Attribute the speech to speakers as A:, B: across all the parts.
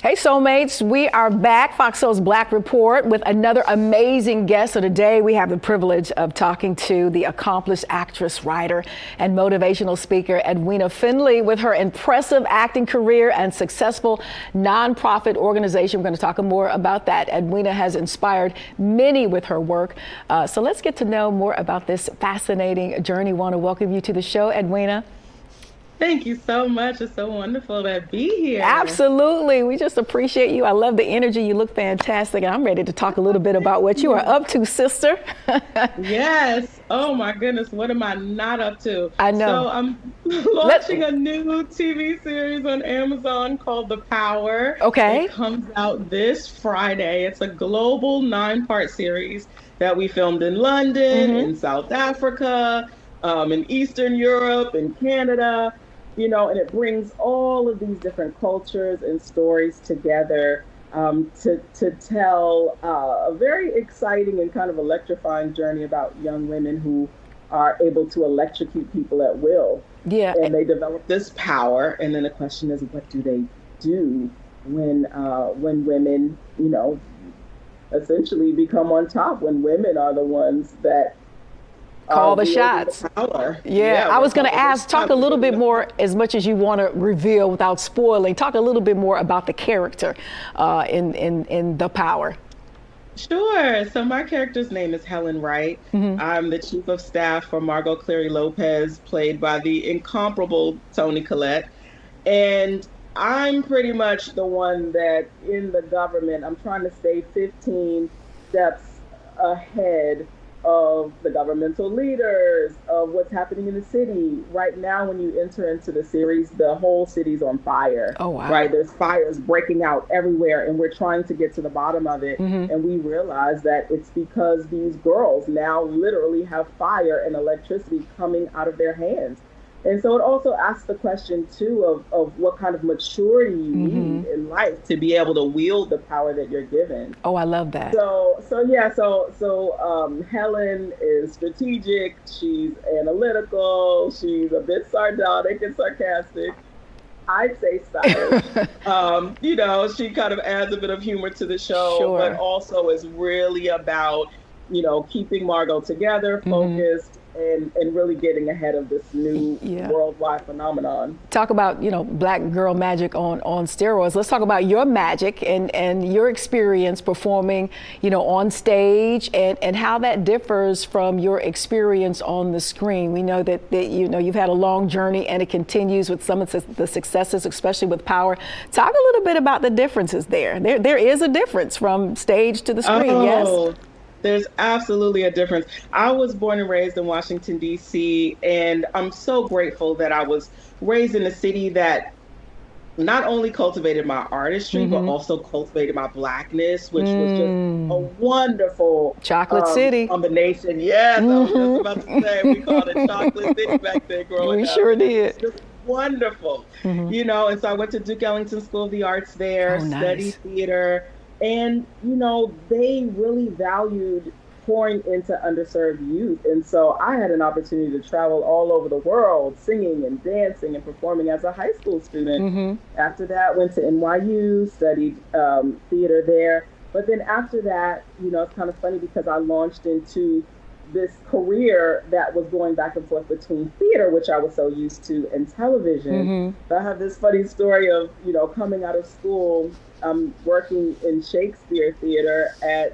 A: Hey, Soulmates, we are back, FOXSOUL's Black Report, with another amazing guest. So today we have the privilege of talking to the accomplished actress, writer, and motivational speaker, Edwina Findley, with her impressive acting career and successful nonprofit organization. We're going to talk more about that. Edwina has inspired many with her work. So let's get to know more about this fascinating journey. I want to welcome you to the show, Edwina.
B: Thank you so much. It's so wonderful to be here.
A: Absolutely. We just appreciate you. I love the energy. You look fantastic. And I'm ready to talk a little bit about what you are up to, sister.
B: Yes. Oh, my goodness. What am I not up to?
A: I know.
B: So I'm launching a new TV series on Amazon called The Power.
A: Okay.
B: It comes out this Friday. It's a global 9-part series that we filmed in London, in South Africa, in Eastern Europe, in Canada. You know, and it brings all of these different cultures and stories together to tell a very exciting and kind of electrifying journey about young women who are able to electrocute people at will.
A: Yeah.
B: And they develop this power. And then the question is, what do they do when women, you know, essentially become on top, when women are the ones that
A: call the shots. Yeah, I was going to ask, talk a little bit more, as much as you want to reveal without spoiling, talk a little bit more about the character in The Power.
B: Sure. So my character's name is Helen Wright. I'm the chief of staff for Margot Cleary Lopez, played by the incomparable Toni Collette. And I'm pretty much the one that in the government, I'm trying to stay 15 steps ahead of the governmental leaders, of what's happening in the city. Right now, when you enter into the series, the whole city's on fire.
A: Oh, wow.
B: Right? There's fires breaking out everywhere, and we're trying to get to the bottom of it. And we realize that it's because these girls now literally have fire and electricity coming out of their hands. And so it also asks the question, too, of what kind of maturity you need in life to be able to wield the power that you're given.
A: Oh, I love that.
B: So Helen is strategic. She's analytical. She's a bit sardonic and sarcastic. I'd say stylish. You know, she kind of adds a bit of humor to the show, but also is really about, you know, keeping Margot together, focused, and really getting ahead of this new worldwide phenomenon.
A: Talk about, you know, black girl magic on steroids. Let's talk about your magic and your experience performing, you know, on stage, and how that differs from your experience on the screen. We know that you know, you've had a long journey, and it continues with some of the successes, especially with Power. Talk a little bit about the differences there. There is a difference from stage to the screen, yes?
B: There's absolutely a difference. I was born and raised in Washington, D.C., and I'm so grateful that I was raised in a city that not only cultivated my artistry, but also cultivated my blackness, which was just a wonderful
A: chocolate city
B: combination. Yes, I was just about to say, we called it Chocolate City back then growing up.
A: We sure did.
B: It's just wonderful, you know, and so I went to Duke Ellington School of the Arts there, studied theater. And, you know, they really valued pouring into underserved youth. And so I had an opportunity to travel all over the world, singing and dancing and performing as a high school student. After that, went to NYU, studied theater there. But then after that, you know, it's kind of funny because I launched into this career that was going back and forth between theater, which I was so used to, and television. I have this funny story of, you know, coming out of school, I'm working in Shakespeare theater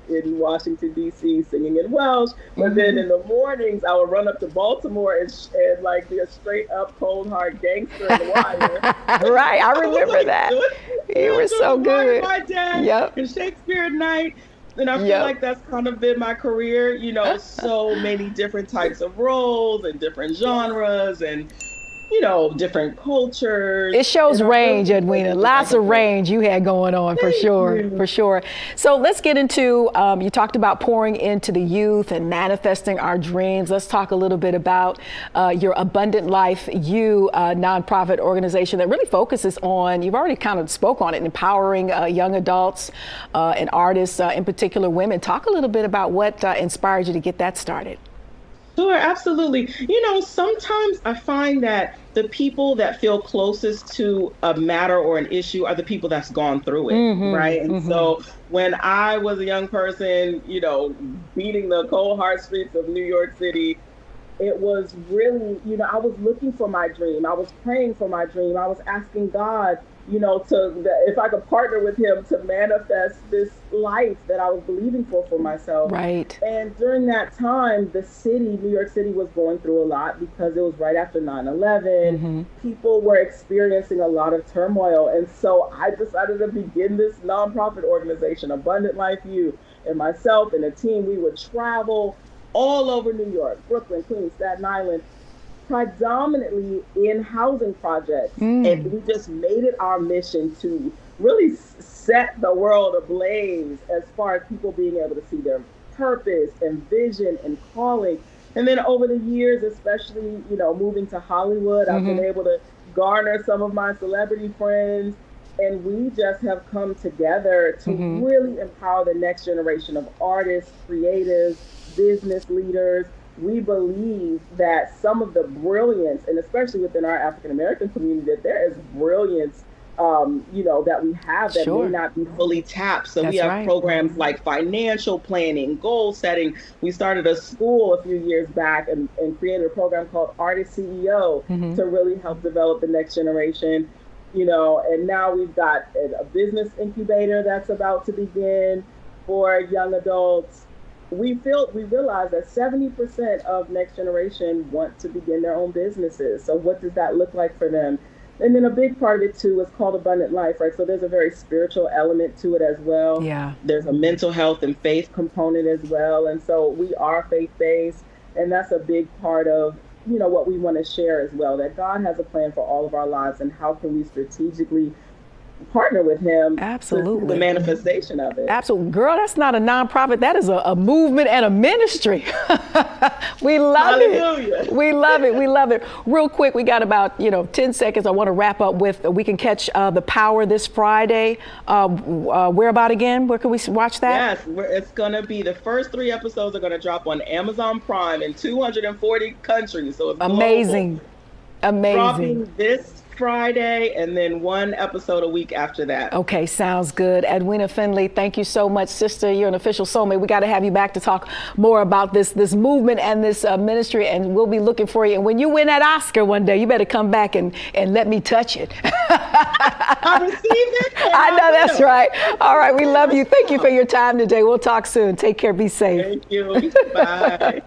B: in Washington, D.C., singing in Welsh. But then in the mornings, I would run up to Baltimore and like be a straight up, cold, hard gangster in The Wire.
A: Right, I remember that. You were so good.
B: My dad and Shakespeare at night. And I feel like that's kind of been my career, you know, so many different types of roles and different genres and, you know, different cultures.
A: It shows range, Edwina. Lots of range you had going on, for sure. So let's get into, you talked about pouring into the youth and manifesting our dreams. Let's talk a little bit about your Abundant Life U nonprofit organization that really focuses on, you've already kind of spoke on it, empowering young adults and artists, in particular women. Talk a little bit about what inspired you to get that started.
B: Sure, absolutely. Sometimes I find that the people that feel closest to a matter or an issue are the people that's gone through it, right? And so when I was a young person, beating the cold, hard streets of New York City, it was really, I was looking for my dream. I was praying for my dream. I was asking God, if I could partner with him to manifest this life that I was believing for myself.
A: Right.
B: And during that time, New York City was going through a lot because it was right after 9/11. People were experiencing a lot of turmoil. And so I decided to begin this nonprofit organization, Abundant Life U, and myself and a team, we would travel all over New York, Brooklyn, Queens, Staten Island, predominantly in housing projects. And we just made it our mission to really set the world ablaze as far as people being able to see their purpose and vision and calling. And then over the years, especially, moving to Hollywood, I've been able to garner some of my celebrity friends. And we just have come together to really empower the next generation of artists, creatives, business leaders. We believe that some of the brilliance, and especially within our African American community, that there is brilliance, that we have that may not be fully tapped. So we have programs like financial planning, goal setting. We started a school a few years back and created a program called Artist CEO to really help develop the next generation. And now we've got a business incubator that's about to begin for young adults. We realize that 70% of next generation want to begin their own businesses. So what does that look like for them? And then a big part of it too is called Abundant Life, right? So there's a very spiritual element to it as well.
A: Yeah.
B: There's a mental health and faith component as well. And so we are faith-based, and that's a big part of what we want to share as well, that God has a plan for all of our lives, and how can we strategically partner with him.
A: Absolutely.
B: The manifestation of it.
A: Absolutely. Girl, that's not a nonprofit. That is a movement and a ministry. We love it. We love it. We love it. Real quick, we got about 10 seconds. I want to wrap up with, we can catch The Power this Friday. Where about again? Where can we watch that?
B: Yes, it's going to be, the first 3 episodes are going to drop on Amazon Prime in 240 countries. So it's
A: amazing.
B: Global.
A: Amazing.
B: Dropping this Friday, and then 1 episode a week after that.
A: Okay, sounds good. Edwina Findley, thank you so much, sister. You're an official soulmate. We got to have you back to talk more about this movement and this ministry, and we'll be looking for you. And when you win that Oscar one day, you better come back and let me touch it.
B: I received it.
A: I know that's right. All right, we love you. Thank you for your time today. We'll talk soon. Take care. Be safe.
B: Thank you. Bye.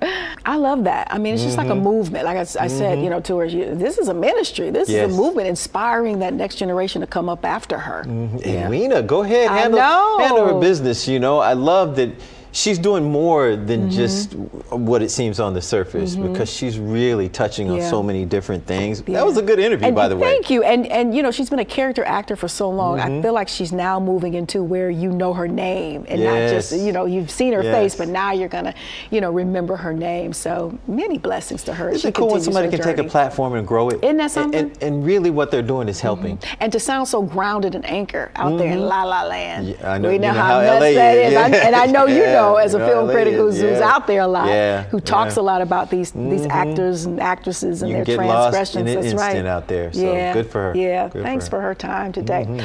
A: I love that. I mean, it's just like a movement. Like I said, to her, this is a ministry. This is a movement, inspiring that next generation to come up after her.
C: Edwina, go ahead, handle her business. I love that she's doing more than just what it seems on the surface, because she's really touching on so many different things. That was a good interview, by the way.
A: Thank you. And she's been a character actor for so long. I feel like she's now moving into where you know her name, and not just, you've seen her face, but now you're going to, remember her name. So many blessings to her.
C: Isn't it cool when somebody can take a platform and grow it?
A: Isn't that something?
C: And really what they're doing is helping.
A: And to sound so grounded and anchored out there in La La Land.
C: Yeah, I know,
A: we know how nuts that is. And I know you know, as a film critic who's out there a lot, who talks a lot about these actors and actresses and their transgressions.
C: You can get lost in an instant out there. So good for her.
A: Thanks for her time today.